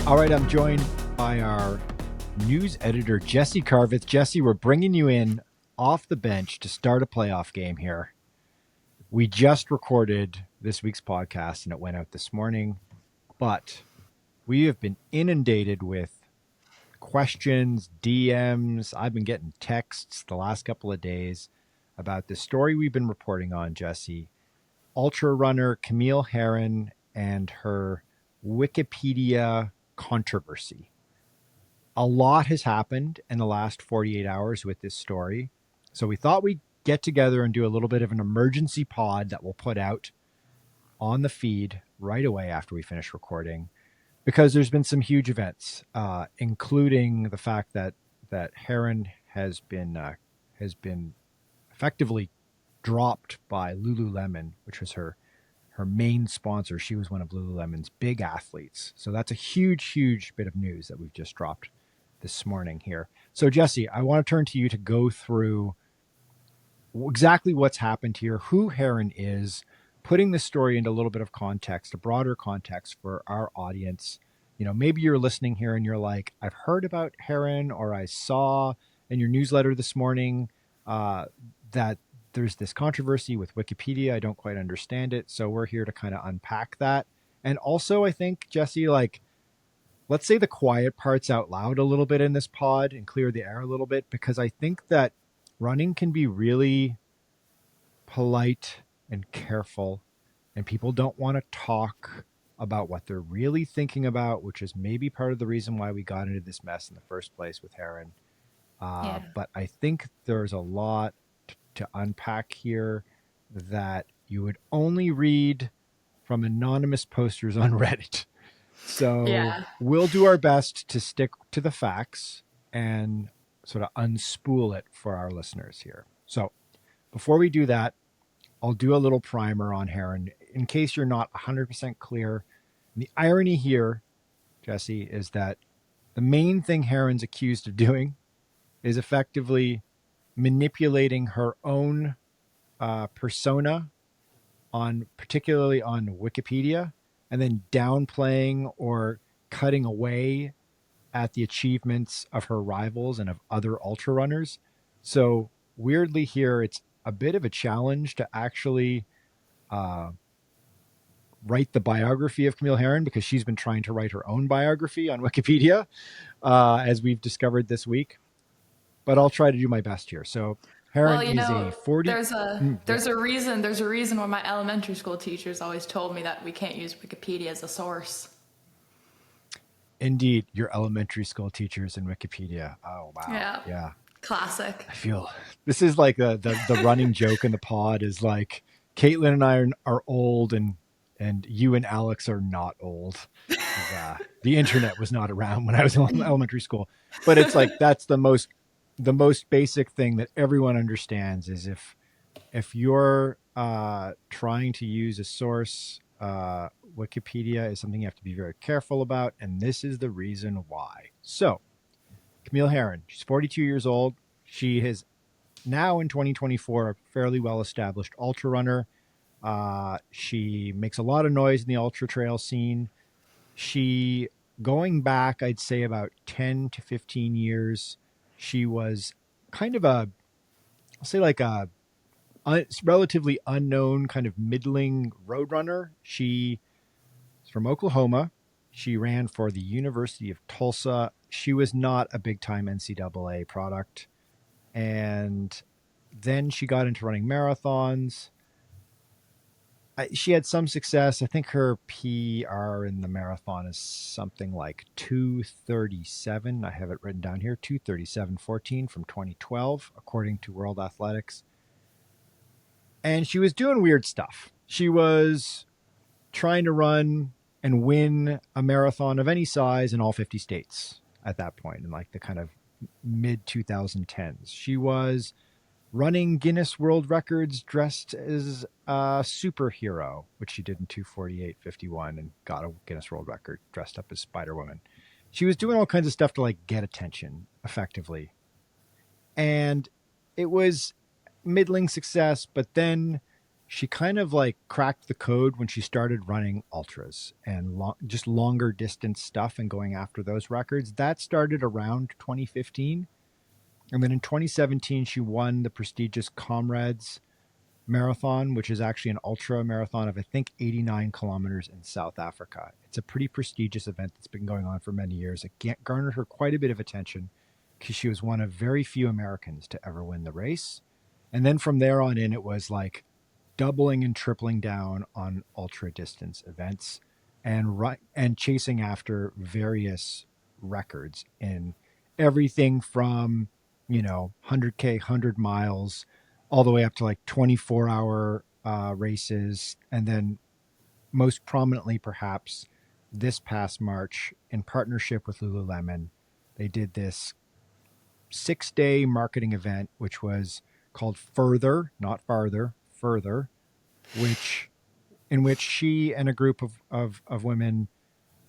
All right, I'm joined by our news editor, Jessy Carveth. Jessy, we're bringing you in off the bench to start a playoff game here. We just recorded this week's podcast and it went out this morning, but we have been inundated with questions, DMs. I've been getting texts the last couple of days about the story we've been reporting on, Jessy. Ultrarunner Camille Herron and her Wikipedia controversy. A lot has happened in the last 48 hours with this story. So we thought we'd get together and do a little bit of an emergency pod that we'll put out on the feed right away after we finish recording, because there's been some huge events, including the fact that Herron has been effectively dropped by Lululemon, which was her main sponsor. She was one of Lululemon's big athletes. So that's a huge bit of news that we've just dropped this morning here. So Jessy, I want to turn to you to go through exactly what's happened here, who Herron is, putting this story into a little bit of context, a broader context for our audience. You know, maybe you're listening here and you're like, I've heard about Herron, or I saw in your newsletter this morning that there's this controversy with Wikipedia. I don't quite understand it. So we're here to kind of unpack that. And also, I think, Jessy, like, let's say the quiet parts out loud a little bit in this pod and clear the air a little bit, because I think that running can be really polite and careful, and people don't want to talk about what they're really thinking about, which is maybe part of the reason why we got into this mess in the first place with Herron. But I think there's a lot to unpack here that you would only read from anonymous posters on Reddit. So we'll do our best to stick to the facts and sort of unspool it for our listeners here. So before we do that, I'll do a little primer on Herron in case you're not 100% clear. And the irony here, Jessy, is that the main thing Herron's accused of doing is effectively manipulating her own persona particularly on Wikipedia, and then downplaying or cutting away at the achievements of her rivals and of other ultra runners. So weirdly here, it's a bit of a challenge to actually write the biography of Camille Herron, because she's been trying to write her own biography on Wikipedia, as we've discovered this week. But I'll try to do my best here. So Herron is a 40. There's a reason why my elementary school teachers always told me that we can't use Wikipedia as a source. Indeed, your elementary school teachers in Wikipedia. Oh wow. Yeah. Classic. I feel this is like the running joke in the pod is like, Caitlin and I are old, and you and Alex are not old. The internet was not around when I was in elementary school. But it's like, that's the most basic thing that everyone understands is if you're trying to use a source, Wikipedia is something you have to be very careful about, and this is the reason why. So Camille Herron, she's 42 years old. She is now in 2024 a fairly well-established ultra runner. She makes a lot of noise in the ultra trail scene. She, going back, I'd say about 10 to 15 years, she was kind of I'll say like a relatively unknown kind of middling road runner. She's from Oklahoma. She ran for the University of Tulsa. She was not a big time NCAA product. And then she got into running marathons. She had some success. I think her PR in the marathon is something like 2:37. I have it written down here, 2:37.14 from 2012, according to World Athletics. And she was doing weird stuff. She was trying to run and win a marathon of any size in all 50 states at that point, in like the kind of mid 2010s. She was running Guinness World Records dressed as a superhero, which she did in 2:48.51 and got a Guinness World Record dressed up as Spider-Woman. She was doing all kinds of stuff to like get attention effectively. And it was middling success, but then she kind of like cracked the code when she started running ultras and just longer distance stuff and going after those records. That started around 2015. And then in 2017, she won the prestigious Comrades Marathon, which is actually an ultra marathon of, I think, 89 kilometers in South Africa. It's a pretty prestigious event that's been going on for many years. It garnered her quite a bit of attention because she was one of very few Americans to ever win the race. And then from there on in, it was like doubling and tripling down on ultra distance events and chasing after various records in everything from 100K, 100 miles, all the way up to like 24-hour races. And then most prominently, perhaps, this past March, in partnership with Lululemon, they did this 6-day marketing event, which was called Further, not Farther, Further, in which she and a group of women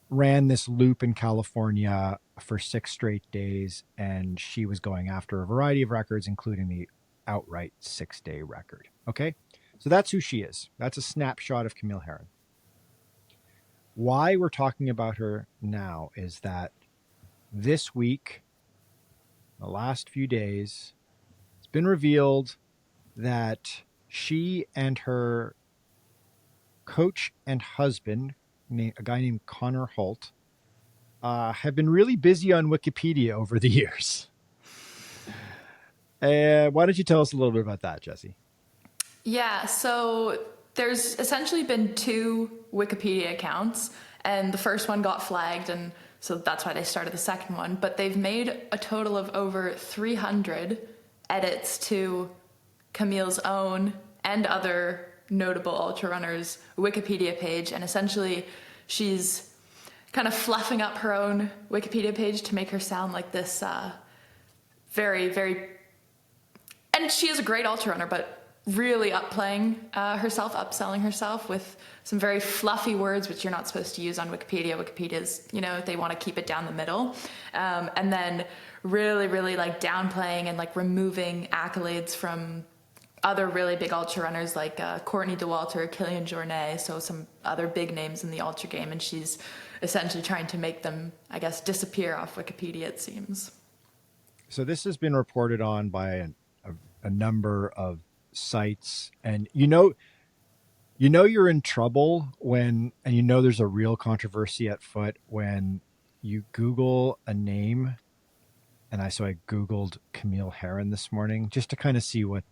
ran this loop in California for 6 straight days, and she was going after a variety of records, including the outright 6-day record. Okay, so that's who she is. That's a snapshot of Camille Herron. Why we're talking about her now is that this week, the last few days, it's been revealed that she and her coach and husband, a guy named Connor Holt, have been really busy on Wikipedia over the years. Why don't you tell us a little bit about that, Jessy? Yeah, so there's essentially been 2 Wikipedia accounts, and the first one got flagged, and so that's why they started the second one. But they've made a total of over 300 edits to Camille's own and other notable ultra runners' Wikipedia page, and essentially she's kind of fluffing up her own Wikipedia page to make her sound like this very, very... And she is a great ultra runner, but really upplaying herself, upselling herself with some very fluffy words, which you're not supposed to use on Wikipedia. Wikipedia's, they want to keep it down the middle. And then really, really like downplaying and like removing accolades from other really big ultra runners like Courtney Dauwalter, Kilian Jornet, so some other big names in the ultra game. And she's essentially trying to make them, I guess, disappear off Wikipedia, it seems. So this has been reported on by a number of sites, and you're in trouble when, and there's a real controversy at foot when you Google a name. And so I Googled Camille Herron this morning just to kind of see what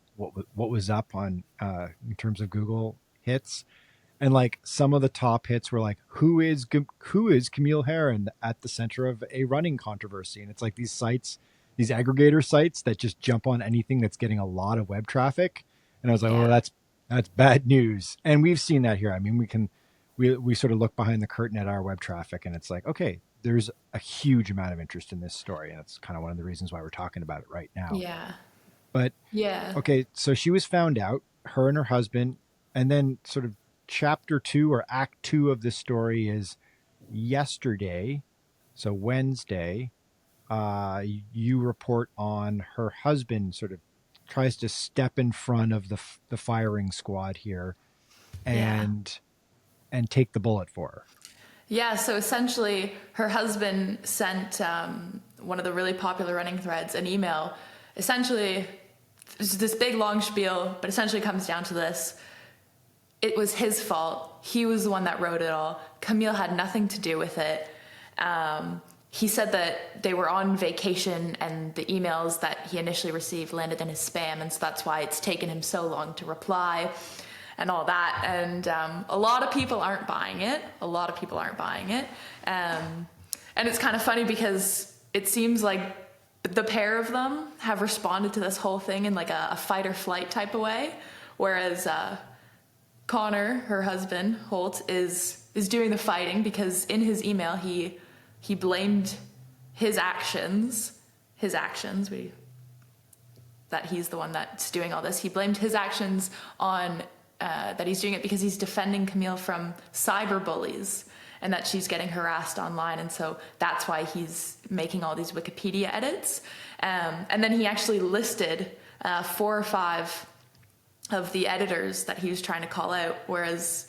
was up on in terms of Google hits. And like some of the top hits were like, who is Camille Herron at the center of a running controversy? And it's like these sites, these aggregator sites that just jump on anything that's getting a lot of web traffic. And I was like, oh, that's bad news. And we've seen that here. I mean, we sort of look behind the curtain at our web traffic, and it's like, okay, there's a huge amount of interest in this story. And that's kind of one of the reasons why we're talking about it right now. Yeah. But yeah. Okay, so she was found out, her and her husband, and then sort of chapter 2 or act 2 of this story is yesterday. So Wednesday, you report on her husband sort of tries to step in front of the firing squad here and take the bullet for her. Yeah, so essentially her husband sent one of the really popular running threads an email. Essentially, it's this big long spiel, but essentially comes down to this. It was his fault. He was the one that wrote it all. Camille had nothing to do with it. He said that they were on vacation and the emails that he initially received landed in his spam, and so that's why it's taken him so long to reply and all that. And a lot of people aren't buying it. And it's kind of funny because it seems like the pair of them have responded to this whole thing in like a fight or flight type of way, whereas Connor, her husband, Holt, is doing the fighting because in his email he blamed his actions, that he's the one that's doing all this. He blamed his actions on that he's doing it because he's defending Camille from cyberbullies and that she's getting harassed online. And so that's why he's making all these Wikipedia edits. And then he actually listed 4 or 5 of the editors that he was trying to call out. Whereas,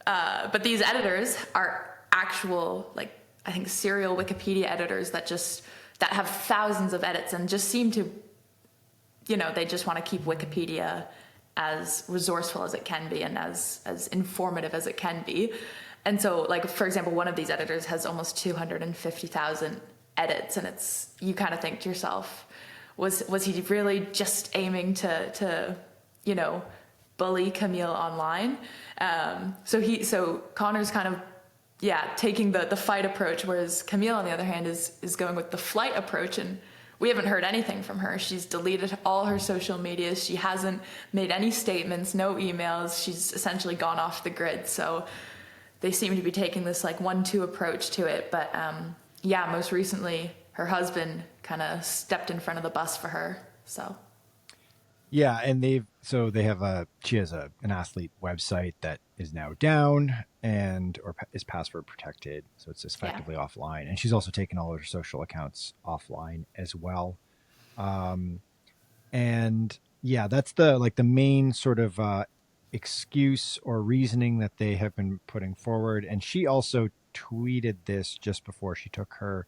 but these editors are actual, like, I think serial Wikipedia editors that have thousands of edits and just seem to, they just want to keep Wikipedia as resourceful as it can be and as informative as it can be. And so, like, for example, one of these editors has almost 250,000 edits, and you kind of think to yourself, was he really just aiming to bully Camille online? So Connor's kind of taking the fight approach, whereas Camille, on the other hand, is going with the flight approach, and we haven't heard anything from her. She's deleted all her social medias. She hasn't made any statements, no emails. She's essentially gone off the grid. So they seem to be taking this like 1-2 approach to it. But most recently, her husband kind of stepped in front of the bus for her. So. Yeah, and she has an athlete website that is now down or is password protected, so it's effectively offline. And she's also taken all of her social accounts offline as well. And yeah, that's the main sort of excuse or reasoning that they have been putting forward. And she also tweeted this just before she took her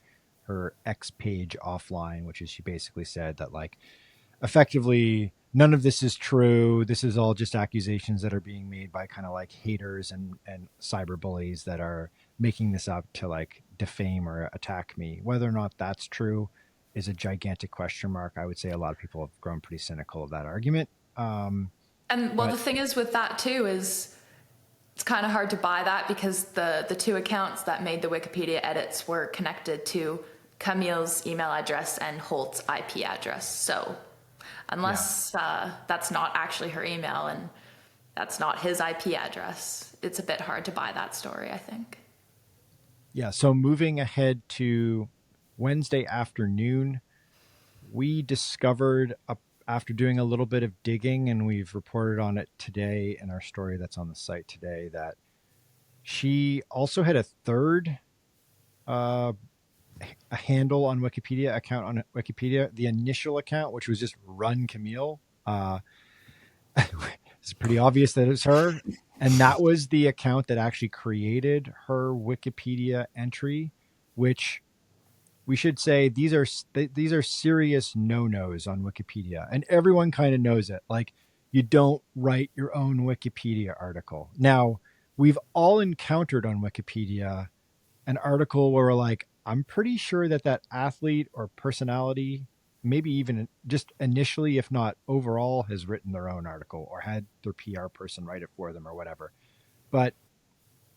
X page offline, which is she basically said that, like, effectively none of this is true. This is all just accusations that are being made by kind of like haters and cyber bullies that are making this up to like defame or attack me. Whether or not that's true is a gigantic question mark. I would say a lot of people have grown pretty cynical of that argument. The thing is with that too is it's kind of hard to buy that because the two accounts that made the Wikipedia edits were connected to Camille's email address and Holt's IP address. So unless that's not actually her email and that's not his IP address, it's a bit hard to buy that story, I think. Yeah, so moving ahead to Wednesday afternoon, we discovered, after doing a little bit of digging, and we've reported on it today in our story that's on the site today, that she also had a third a handle on Wikipedia, account on Wikipedia, the initial account, which was just Run Camille. It's pretty obvious that it's her. And that was the account that actually created her Wikipedia entry, which we should say these are serious no-nos on Wikipedia. And everyone kind of knows it. Like, you don't write your own Wikipedia article. Now, we've all encountered on Wikipedia an article where we're like, I'm pretty sure that athlete or personality, maybe even just initially, if not overall, has written their own article or had their PR person write it for them or whatever. But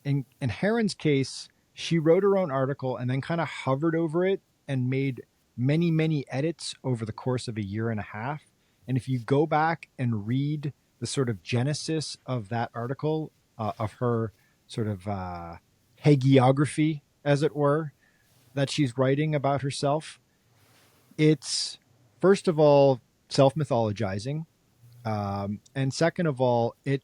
in Herron's case, she wrote her own article and then kind of hovered over it and made many, many edits over the course of a year and a half. And if you go back and read the sort of genesis of that article, of her sort of hagiography, as it were, that she's writing about herself, it's, first of all, self-mythologizing. And second of all, it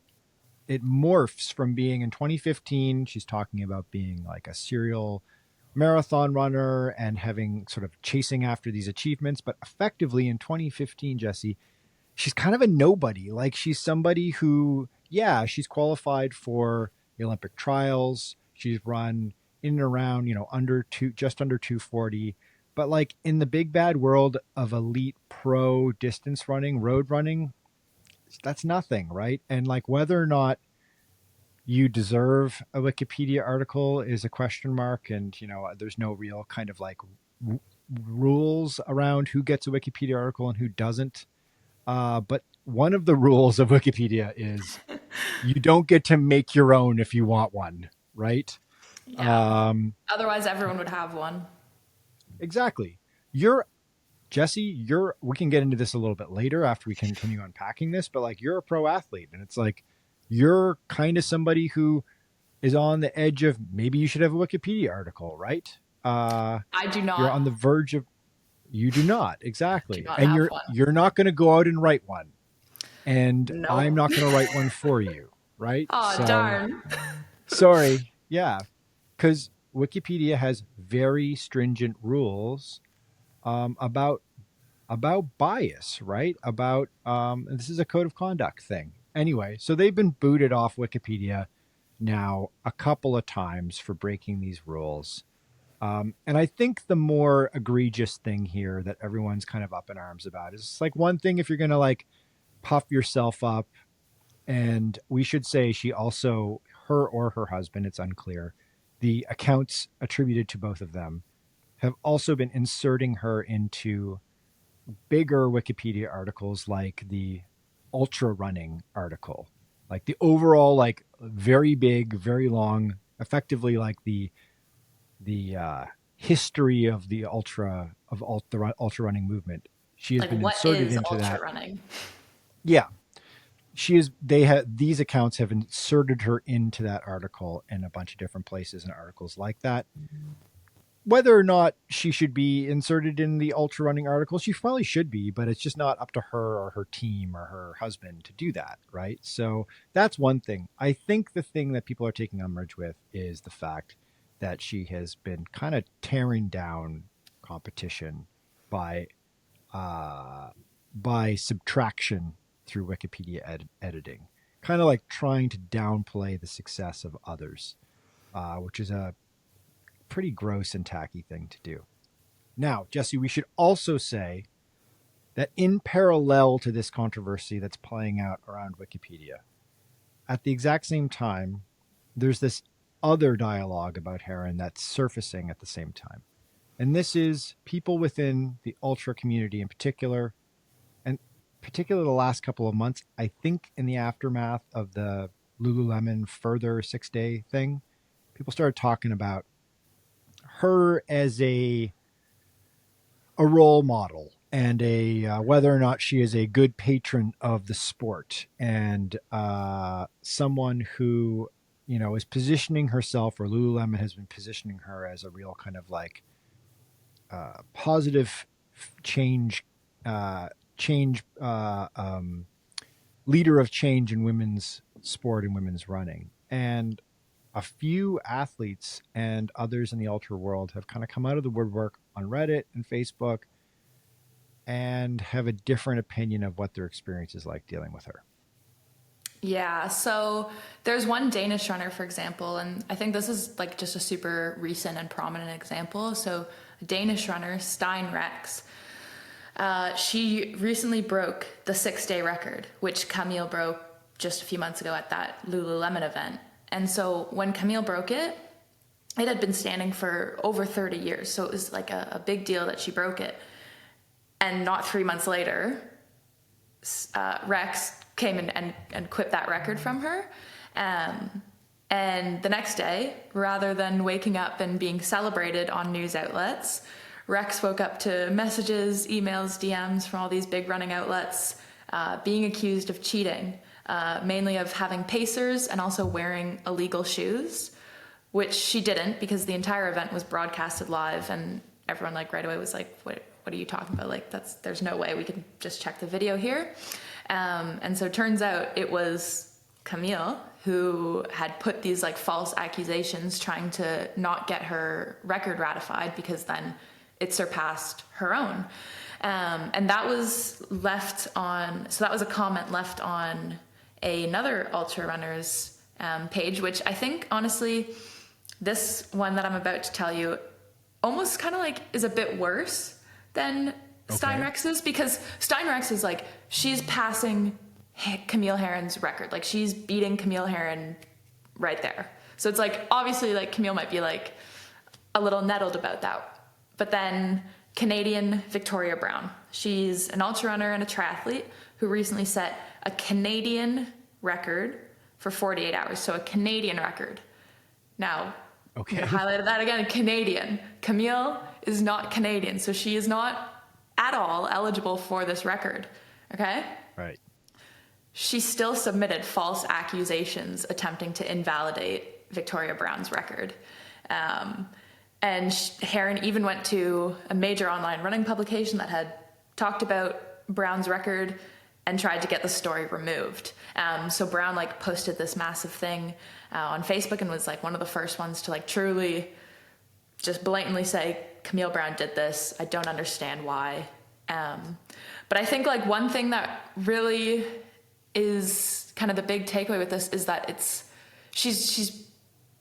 morphs from being, in 2015, she's talking about being like a serial marathon runner and having sort of chasing after these achievements. But effectively in 2015, Jessy, she's kind of a nobody. Like, she's somebody who, she's qualified for the Olympic trials. She's run in and around, just under 240. But like, in the big bad world of elite pro distance running, road running, that's nothing, right? And like, whether or not you deserve a Wikipedia article is a question mark. And, there's no real kind of like rules around who gets a Wikipedia article and who doesn't. But one of the rules of Wikipedia is you don't get to make your own if you want one, right? Yeah. Otherwise, everyone would have one. Exactly. Jessy, we can get into this a little bit later after we continue unpacking this, but like, you're a pro athlete, and it's like, you're kind of somebody who is on the edge of maybe you should have a Wikipedia article, right? I do not. You're on the verge of, you do not, exactly. Do not and have one. You're not going to go out and write one. And No. I'm not going to write one for you, right? Oh, darn. Sorry. Yeah. Because Wikipedia has very stringent rules about bias, right? About this is a code of conduct thing. Anyway, so they've been booted off Wikipedia now a couple of times for breaking these rules. And I think the more egregious thing here that everyone's kind of up in arms about is like one thing if you're going to like puff yourself up. And we should say she also, her or her husband, it's unclear, the accounts attributed to both of them have also been inserting her into bigger Wikipedia articles like the Ultrarunning article, like the overall, like very big, very long, effectively like the history of the ultra running movement. She has Like, been what inserted is into ultra that. running? Yeah, she is. They have these accounts have inserted her into that article in a bunch of different places and articles like that. Whether or not she should be inserted in the ultra running article, she probably should be, but it's just not up to her or her team or her husband to do that, right? So that's one thing. I think the thing that people are taking umbrage with is the fact that she has been kind of tearing down competition by uh, by subtraction through Wikipedia editing, kind of like trying to downplay the success of others, which is a pretty gross and tacky thing to do. Now, Jesse, we should also say that in parallel to this controversy that's playing out around Wikipedia, at the exact same time, there's this other dialogue about Herron that's surfacing at the same time. And this is people within the ultra community in particular, and particularly the last couple of months, I think in the aftermath of the Lululemon further 6-day thing, people started talking about her as a role model and a whether or not she is a good patron of the sport and someone who is positioning herself, or Lululemon has been positioning her as a real kind of like positive change change leader of change in women's sport and women's running. And a few athletes and others in the ultra world have kind of come out of the woodwork on Reddit and Facebook and have a different opinion of what their experience is like dealing with her. Yeah, so there's one Danish runner, for example, and I think this is like just a super recent and prominent example. So a Danish runner, Stein Rex, she recently broke the 6-day record, which Camille broke just a few months ago at that Lululemon event. And so when Camille broke it, it had been standing for over 30 years. So it was like a big deal that she broke it. And not 3 months later, Rex came in and quit that record from her. And the next day, rather than waking up and being celebrated on news outlets, Rex woke up to messages, emails, DMs from all these big running outlets, being accused of cheating, mainly of having pacers and also wearing illegal shoes, which she didn't, because the entire event was broadcasted live, and everyone like right away was like, what are you talking about? Like, there's no way we can just check the video here. And so it turns out it was Camille who had put these like false accusations trying to not get her record ratified, because then it surpassed her own. And that was left on, so that was a comment left on another ultra runner's page, which I think honestly, this one that I'm about to tell you almost kind of like is a bit worse than Steinrex's, because Steinrex is like, she's passing Camille Herron's record. Like, she's beating Camille Herron right there. So it's like, obviously, like, Camille might be like a little nettled about that. But then Canadian Victoria Brown, she's an ultra runner and a triathlete who recently set a Canadian record for 48 hours. So a Canadian record. Now, Okay. I'm gonna highlight that again, Canadian. Camille is not Canadian, so she is not at all eligible for this record, okay? Right. She still submitted false accusations attempting to invalidate Victoria Brown's record. And Herron even went to a major online running publication that had talked about Brown's record and tried to get the story removed. So Brown like posted this massive thing on Facebook and was like one of the first ones to like truly just blatantly say, Camille Brown did this. I don't understand why. But I think like one thing that really is kind of the big takeaway with this is that she's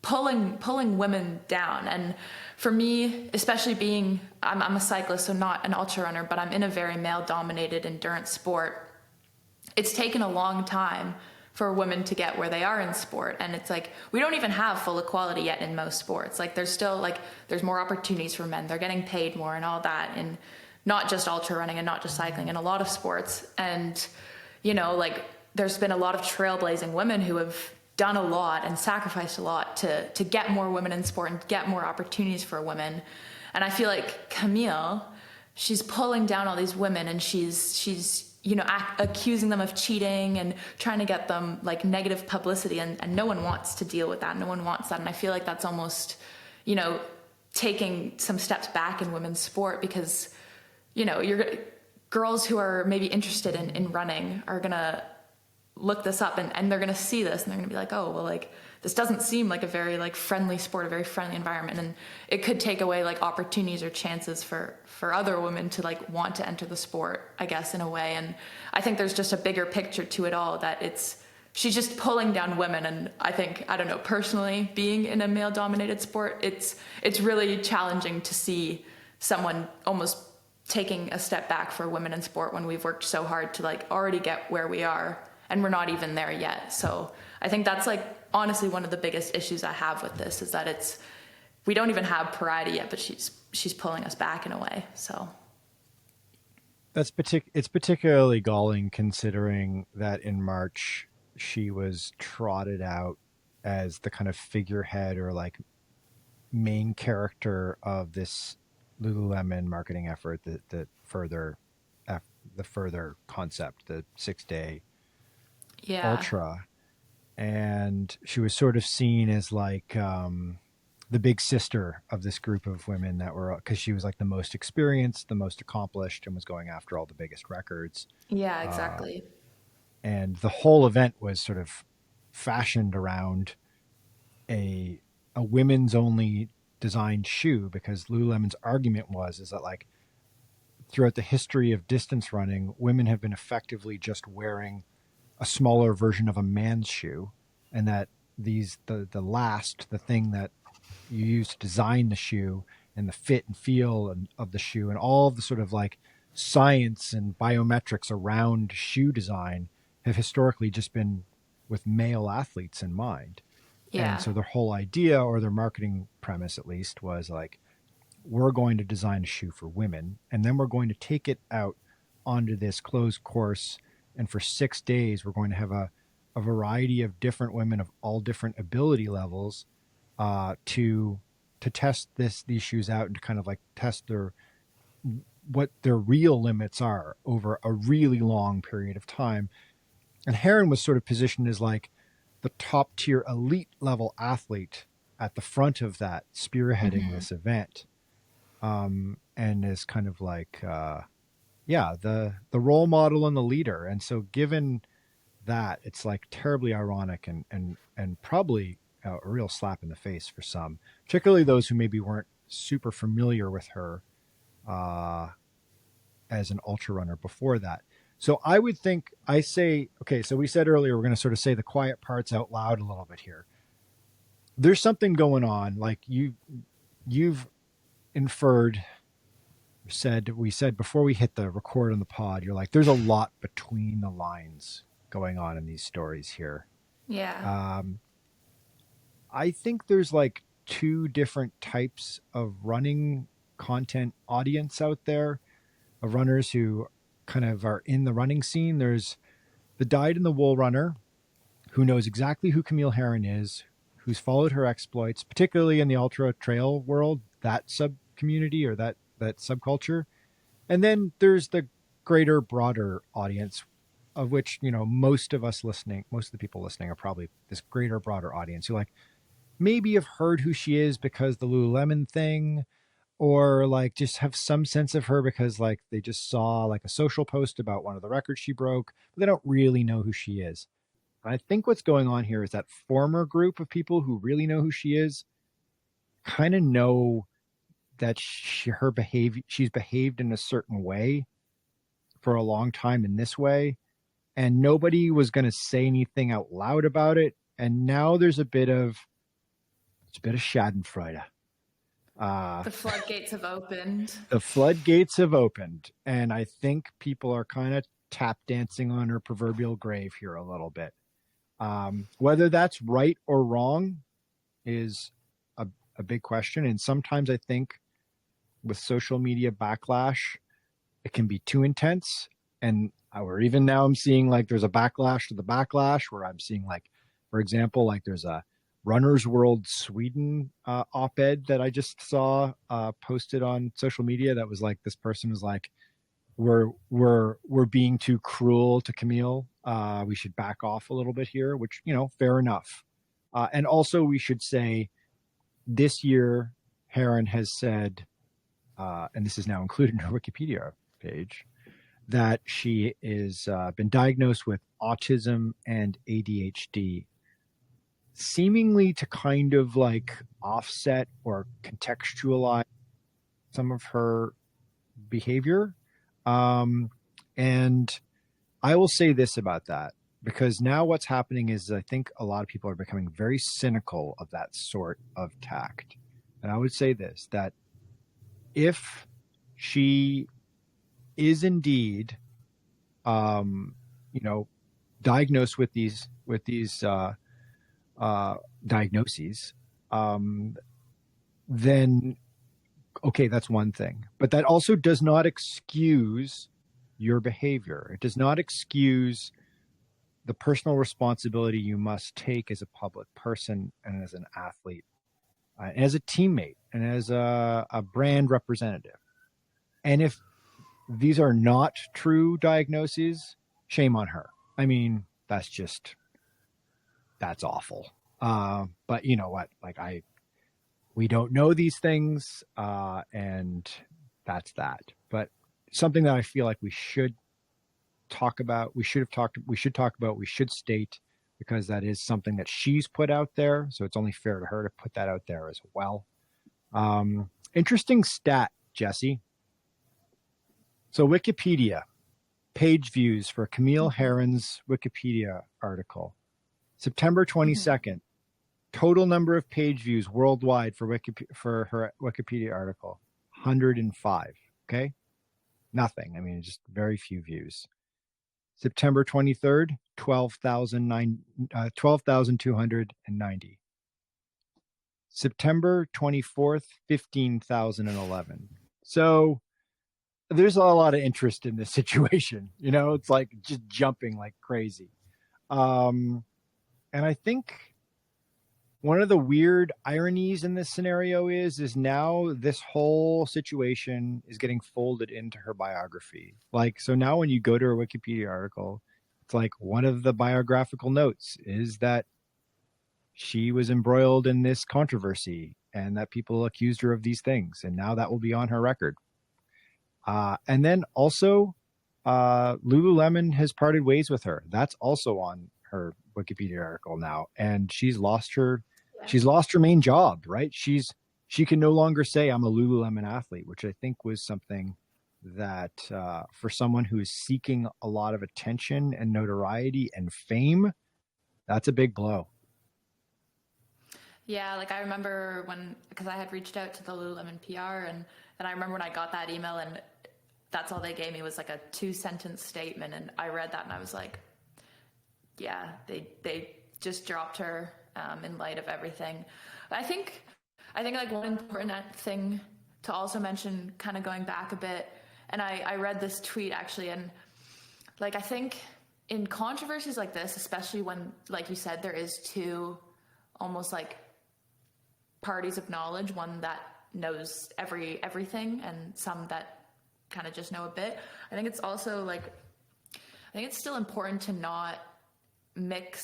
pulling women down. And for me, especially being, I'm a cyclist, so not an ultra runner, but I'm in a very male dominated endurance sport. It's taken a long time for women to get where they are in sport. And it's like, we don't even have full equality yet in most sports. Like there's still like, there's more opportunities for men. They're getting paid more and all that. And not just ultra running and not just cycling, in a lot of sports. And, you know, like there's been a lot of trailblazing women who have done a lot and sacrificed a lot to get more women in sport and get more opportunities for women. And I feel like Camille, she's pulling down all these women, and she's you know, accusing them of cheating and trying to get them like negative publicity, and no one wants to deal with that. No one wants that. And I feel like that's almost, you know, taking some steps back in women's sport, because, you know, girls who are maybe interested in running are gonna look this up, and they're gonna see this, and they're gonna be like, oh, well, like this doesn't seem like a very like friendly sport, a very friendly environment, and it could take away like opportunities or chances for other women to like want to enter the sport, I guess, in a way. And I think there's just a bigger picture to it all, that she's just pulling down women. And I think, I don't know, personally, being in a male dominated sport, it's really challenging to see someone almost taking a step back for women in sport when we've worked so hard to like already get where we are, and we're not even there yet. So I think that's like honestly one of the biggest issues I have with this, is that we don't even have parity yet, but she's pulling us back in a way. So it's particularly galling considering that in March she was trotted out as the kind of figurehead or like main character of this Lululemon marketing effort, the further concept, the 6-day ultra. And she was sort of seen as like the big sister of this group of women that were, because she was like the most experienced, the most accomplished, and was going after all the biggest records. Yeah, exactly. And the whole event was sort of fashioned around a women's only designed shoe, because Lululemon's argument is that like throughout the history of distance running, women have been effectively just wearing a smaller version of a man's shoe, and that the thing that you use to design the shoe and the fit and feel of the shoe and all of the sort of like science and biometrics around shoe design have historically just been with male athletes in mind. Yeah. And so their whole idea, or their marketing premise at least, was like, we're going to design a shoe for women, and then we're going to take it out onto this closed course, and for 6 days we're going to have a variety of different women of all different ability levels to test these shoes out, and to kind of like test what their real limits are over a really long period of time. And Herron was sort of positioned as like the top tier elite level athlete at the front of that, spearheading this event, and is kind of like the role model and the leader. And so given that, it's like terribly ironic and probably a real slap in the face for some, particularly those who maybe weren't super familiar with her as an ultra runner before that. So I would think, okay, so we said earlier we're going to sort of say the quiet parts out loud a little bit here. There's something going on, like you've inferred, we said before we hit the record on the pod, you're like, there's a lot between the lines going on in these stories here. Yeah. I think there's like two different types of running content audience out there, of runners who kind of are in the running scene. There's the dyed-in-the-wool runner who knows exactly who Camille Herron is, who's followed her exploits, particularly in the ultra trail world, that sub community or that subculture. And then there's the greater, broader audience, of which, you know, most of the people listening are probably this greater, broader audience who like maybe have heard who she is because the Lululemon thing, or like just have some sense of her because like they just saw like a social post about one of the records she broke, but they don't really know who she is. And I think what's going on here is that former group of people who really know who she is kind of know that she's behaved in a certain way for a long time in this way, and nobody was going to say anything out loud about it. And now there's a bit of Schadenfreude. The floodgates have opened. The floodgates have opened, and I think people are kind of tap dancing on her proverbial grave here a little bit. Whether that's right or wrong is a big question. And sometimes I think with social media backlash, it can be too intense. And or even now I'm seeing like there's a backlash to the backlash, where I'm seeing like, for example, like there's a Runner's World Sweden op-ed that I just saw posted on social media that was like, this person was like, we're being too cruel to Camille. We should back off a little bit here, which, you know, fair enough. And also we should say this year, Herron has said, and this is now included in her Wikipedia page, that she is been diagnosed with autism and ADHD, seemingly to kind of like offset or contextualize some of her behavior. And I will say this about that, because now what's happening is I think a lot of people are becoming very cynical of that sort of tact. And I would say this, that if she is indeed, diagnosed with these diagnoses, then okay, that's one thing. But that also does not excuse your behavior. It does not excuse the personal responsibility you must take as a public person and as an athlete, and as a teammate and as a brand representative. And if these are not true diagnoses, shame on her. I mean, that's awful. But you know what? Like we don't know these things, and that's that. But something that I feel like we should talk about, we should state, because that is something that she's put out there. So it's only fair to her to put that out there as well. Interesting stat, Jessy. So Wikipedia, page views for Camille Herron's Wikipedia article. September 22nd, total number of page views worldwide for her Wikipedia article, 105. Okay? Nothing. I mean, just very few views. September 23rd, 12,290. September 24th, 15,011. So there's a lot of interest in this situation. You know, it's like just jumping like crazy. And I think one of the weird ironies in this scenario is now this whole situation is getting folded into her biography. Like, so now when you go to her Wikipedia article, it's like one of the biographical notes is that she was embroiled in this controversy and that people accused her of these things. And now that will be on her record. And then also, Lululemon has parted ways with her. That's also on her Wikipedia article now. And she's lost her main job, right? She can no longer say I'm a Lululemon athlete, which I think was something that, for someone who is seeking a lot of attention and notoriety and fame, that's a big blow. Yeah, like I remember because I had reached out to the Lululemon PR, and I remember when I got that email, and that's all they gave me was like a 2-sentence statement, and I read that and I was like, yeah, they just dropped her in light of everything. I think like one important thing to also mention, kind of going back a bit, and I read this tweet actually, and like I think in controversies like this, especially when, like you said, there is two almost like parties of knowledge, one that knows everything and some that kind of just know a bit. I think it's also like, I think it's still important to not mix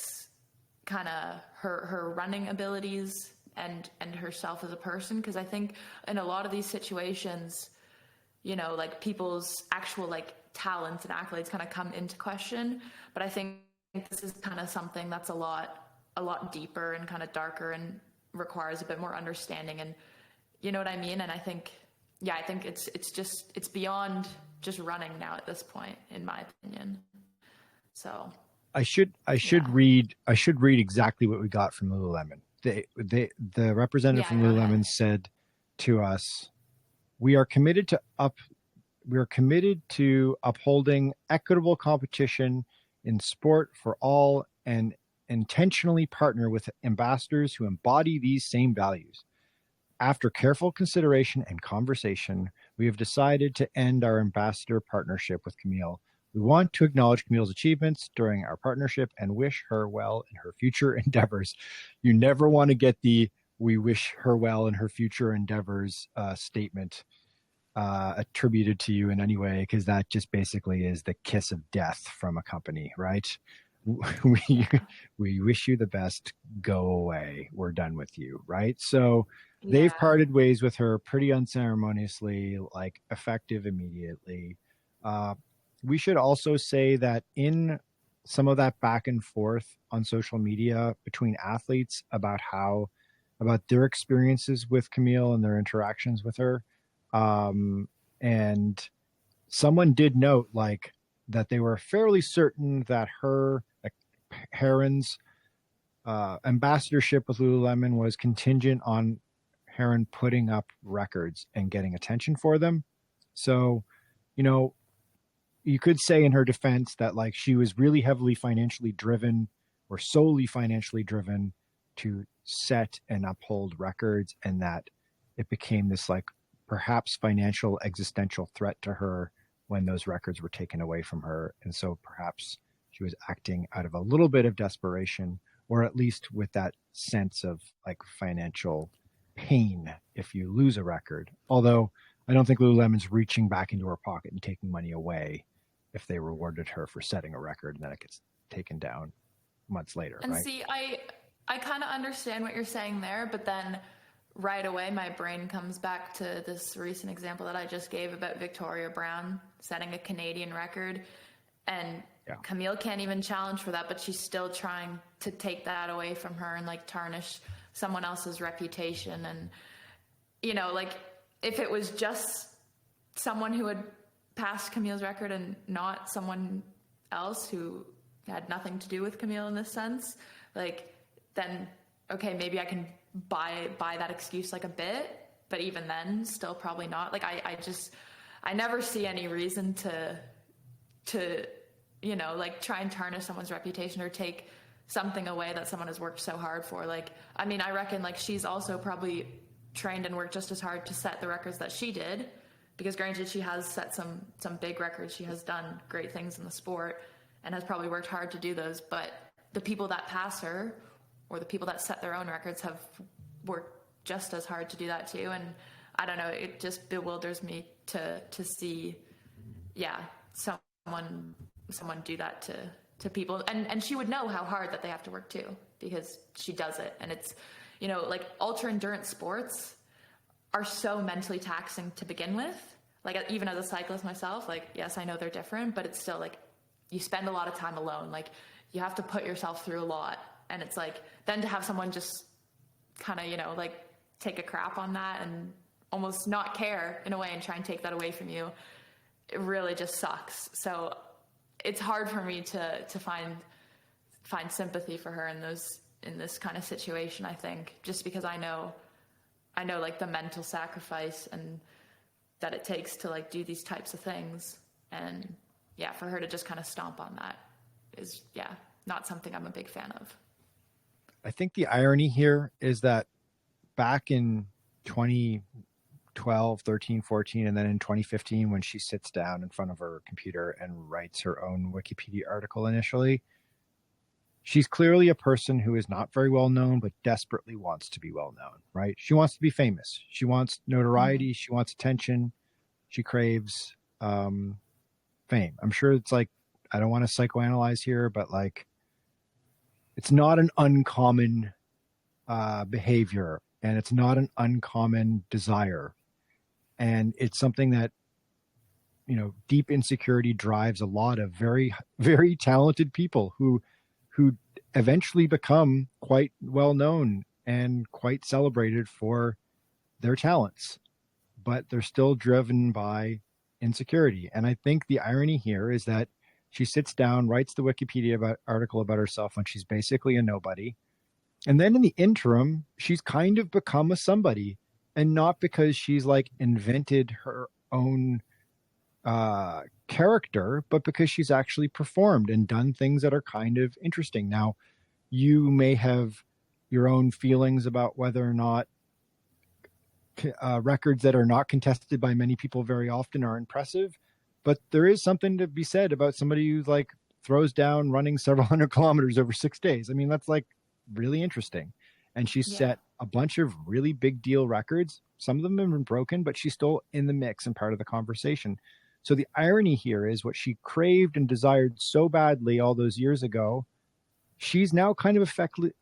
kind of her running abilities and herself as a person, because I think in a lot of these situations, you know, like people's actual like talents and accolades kind of come into question. But I think this is kind of something that's a lot deeper and kind of darker and requires a bit more understanding, and you know what I mean? And I think it's beyond just running now at this point, in my opinion. So I should yeah, read exactly what we got from Lululemon. The representative yeah, from go ahead. Lululemon said to us, "We are committed to upholding equitable competition in sport for all and intentionally partner with ambassadors who embody these same values. After careful consideration and conversation, we have decided to end our ambassador partnership with Camille. We want to acknowledge Camille's achievements during our partnership and wish her well in her future endeavors." You never want to get the "we wish her well in her future endeavors" statement attributed to you in any way, because that just basically is the kiss of death from a company, right? we Yeah, we wish you the best. Go away. We're done with you, right? So they've yeah, parted ways with her pretty unceremoniously, like effective immediately. Uh, we should also say that in some of that back and forth on social media between athletes about their experiences with Camille and their interactions with her, and someone did note like that they were fairly certain that her like, Herron's ambassadorship with Lululemon was contingent on Herron putting up records and getting attention for them. So, you know, you could say in her defense that like she was really heavily financially driven or solely financially driven to set and uphold records, and that it became this like perhaps financial existential threat to her when those records were taken away from her. And so perhaps she was acting out of a little bit of desperation, or at least with that sense of like financial pain if you lose a record. Although I don't think Lululemon's reaching back into her pocket and taking money away if they rewarded her for setting a record and then it gets taken down months later, and right? see, I kind of understand what you're saying there, but then right away my brain comes back to this recent example that I just gave about Victoria Brown setting a Canadian record, and Yeah. Camille can't even challenge for that, but she's still trying to take that away from her and like tarnish someone else's reputation. And like if it was just someone who had passed Camille's record and not someone else who had nothing to do with Camille in this sense, like then okay, maybe I can buy that excuse like a bit, but even then, still probably not. Like I never see any reason to like try and tarnish someone's reputation or take something away that someone has worked so hard for. Like, I mean, I reckon like she's also probably trained and worked just as hard to set the records that she did, because granted she has set some big records, she has done great things in the sport and has probably worked hard to do those, but the people that pass her or the people that set their own records have worked just as hard to do that too. And I don't know, it just bewilders me to see, yeah, someone do that to people, and she would know how hard that they have to work too, because she does it. And it's like ultra endurance sports are so mentally taxing to begin with. Like even as a cyclist myself, like yes, I know they're different, but it's still like you spend a lot of time alone, like you have to put yourself through a lot. And it's like then to have someone just kind of like take a crap on that and almost not care in a way and try and take that away from you, it really just sucks. So it's hard for me to find sympathy for her in this kind of situation, I think, just because I know like the mental sacrifice and that it takes to like do these types of things. And yeah, for her to just kind of stomp on that is, yeah, not something I'm a big fan of. I think the irony here is that back in 2012, 13, 14, and then in 2015, when she sits down in front of her computer and writes her own Wikipedia article initially, she's clearly a person who is not very well known, but desperately wants to be well known, right? She wants to be famous. She wants notoriety. She wants attention. She craves fame. I'm sure it's like, I don't want to psychoanalyze here, but like, it's not an uncommon behavior, and it's not an uncommon desire. And it's something that, deep insecurity drives a lot of very, very talented people who eventually become quite well known and quite celebrated for their talents, but they're still driven by insecurity. And I think the irony here is that She sits down, writes the Wikipedia article about herself when she's basically a nobody. And then in the interim, she's kind of become a somebody, and not because she's like invented her own character, but because she's actually performed and done things that are kind of interesting. Now, you may have your own feelings about whether or not records that are not contested by many people very often are impressive, but there is something to be said about somebody who like throws down running several hundred kilometers over 6 days. I mean, that's like really interesting. And she set a bunch of really big deal records. Some of them have been broken, but she's still in the mix and part of the conversation. So the irony here is what she craved and desired so badly all those years ago, she's now kind of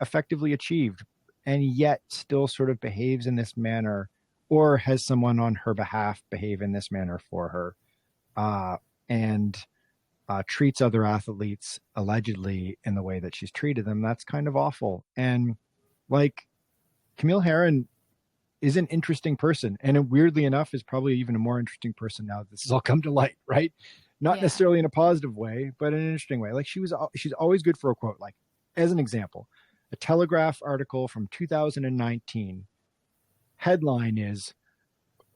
effectively achieved, and yet still sort of behaves in this manner, or has someone on her behalf behave in this manner for her, and treats other athletes allegedly in the way that she's treated them. That's kind of awful. And like, Camille Herron is an interesting person, and weirdly enough is probably even a more interesting person now that this has all come to light, right? Not necessarily in a positive way, but in an interesting way. Like she's always good for a quote. Like, as an example, a Telegraph article from 2019, headline is,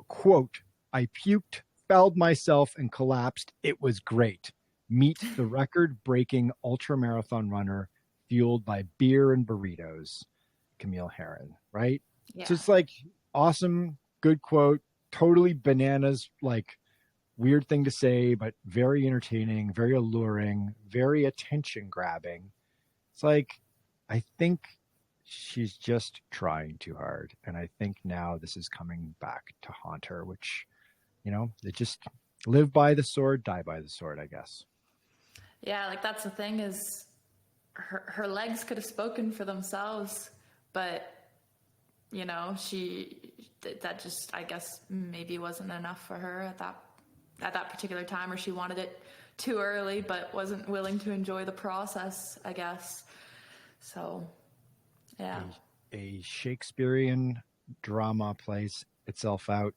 quote, "I puked, fouled myself, and collapsed. It was great. Meet the record-breaking ultramarathon runner fueled by beer and burritos, Camille Herron," right? Yeah. So it's like awesome, good quote, totally bananas, like weird thing to say, but very entertaining, very alluring, very attention grabbing. It's like, I think she's just trying too hard. And I think now this is coming back to haunt her, which, you know, they just live by the sword, die by the sword, I guess. Yeah, like that's the thing is her legs could have spoken for themselves, but you know, that just, I guess, maybe wasn't enough for her at that particular time, or she wanted it too early, but wasn't willing to enjoy the process, I guess. So, yeah. A Shakespearean drama plays itself out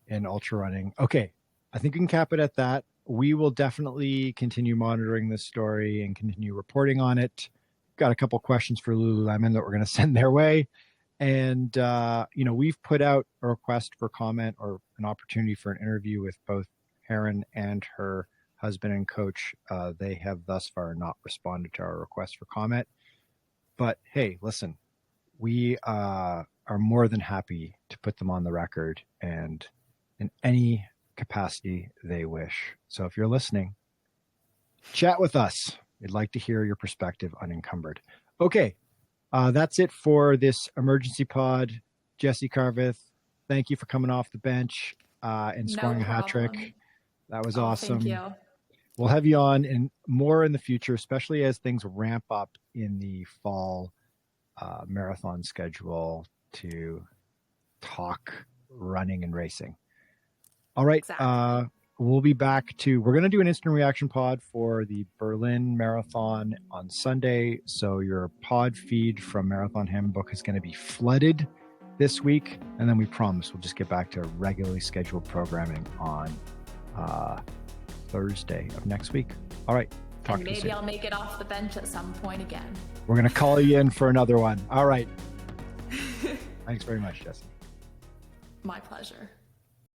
in ultra running. Okay, I think we can cap it at that. We will definitely continue monitoring this story and continue reporting on it. Got a couple questions for Lululemon that we're going to send their way. And, you know, we've put out a request for comment or an opportunity for an interview with both Herron and her husband and coach. They have thus far not responded to our request for comment. But hey, listen, we are more than happy to put them on the record and in any capacity they wish. So if you're listening, chat with us. We'd like to hear your perspective unencumbered. Okay. That's it for this emergency pod. Jessy Carveth, thank you for coming off the bench and scoring a hat trick. That was awesome. Thank you. We'll have you on and more in the future, especially as things ramp up in the fall marathon schedule to talk running and racing. All right. Exactly. We'll be back we're going to do an instant reaction pod for the Berlin Marathon on Sunday. So your pod feed from Marathon Handbook is going to be flooded this week. And then we promise we'll just get back to regularly scheduled programming on Thursday of next week. All right. Talk to you soon. Maybe I'll make it off the bench at some point again. We're going to call you in for another one. All right. Thanks very much, Jessy. My pleasure.